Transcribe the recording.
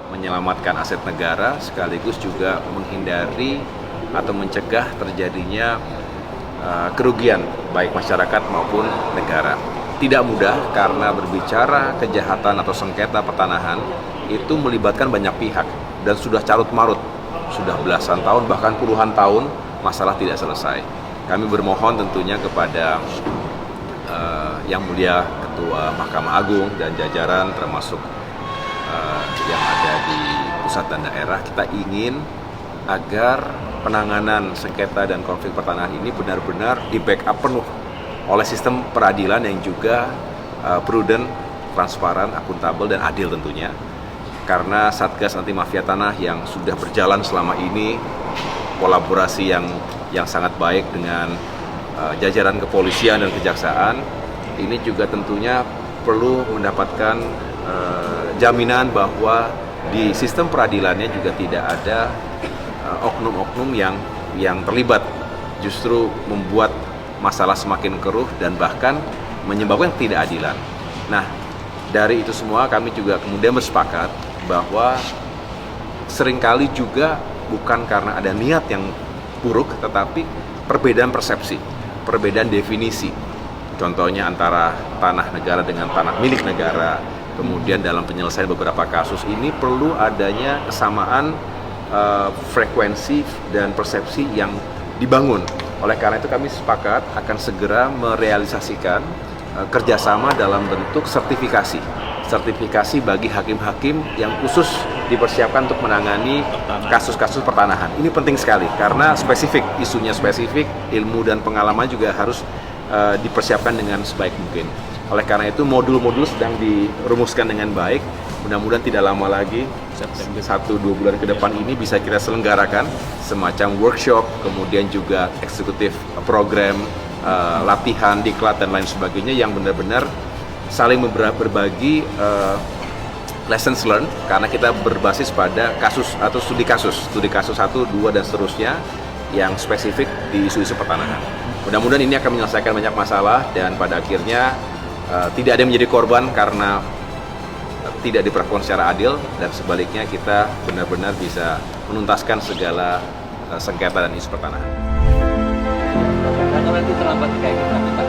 Menyelamatkan aset negara sekaligus juga menghindari atau mencegah terjadinya kerugian baik masyarakat maupun negara. Tidak mudah karena berbicara kejahatan atau sengketa pertanahan itu melibatkan banyak pihak dan sudah carut-marut, sudah belasan tahun bahkan puluhan tahun masalah tidak selesai. Kami bermohon tentunya kepada Yang Mulia Ketua Mahkamah Agung dan jajaran termasuk yang ada di pusat dan daerah, kita ingin agar penanganan sengketa dan konflik pertanahan ini benar-benar di-backup penuh oleh sistem peradilan yang juga prudent, transparan, akuntabel, dan adil tentunya. Karena Satgas Anti Mafia Tanah yang sudah berjalan selama ini, kolaborasi yang sangat baik dengan jajaran kepolisian dan kejaksaan, ini juga tentunya perlu mendapatkan jaminan bahwa di sistem peradilannya juga tidak ada oknum-oknum yang terlibat, justru membuat masalah semakin keruh dan bahkan menyebabkan ketidakadilan. Nah, dari itu semua kami juga kemudian bersepakat bahwa seringkali juga bukan karena ada niat yang buruk, tetapi perbedaan persepsi, perbedaan definisi. Contohnya antara tanah negara dengan tanah milik negara. Kemudian dalam penyelesaian beberapa kasus ini perlu adanya kesamaan frekuensi dan persepsi yang dibangun. Oleh karena itu kami sepakat akan segera merealisasikan kerjasama dalam bentuk sertifikasi bagi hakim-hakim yang khusus dipersiapkan untuk menangani kasus-kasus pertanahan. Ini penting sekali karena spesifik, isunya spesifik, ilmu dan pengalaman juga harus dipersiapkan dengan sebaik mungkin. Oleh karena itu modul-modul sedang dirumuskan dengan baik. Mudah-mudahan tidak lama lagi, 1-2 bulan ke depan ini bisa kita selenggarakan semacam workshop, kemudian juga eksekutif program, latihan, diklat, dan lain sebagainya yang benar-benar saling berbagi lessons learned, karena kita berbasis pada kasus atau studi kasus 1, 2, dan seterusnya yang spesifik di isu-isu pertanahan. Mudah-mudahan ini akan menyelesaikan banyak masalah dan pada akhirnya tidak ada yang menjadi korban karena tidak diperlakukan secara adil, dan sebaliknya kita benar-benar bisa menuntaskan segala sengketa dan isu pertanahan. Karena nanti terlambat kayak gitu,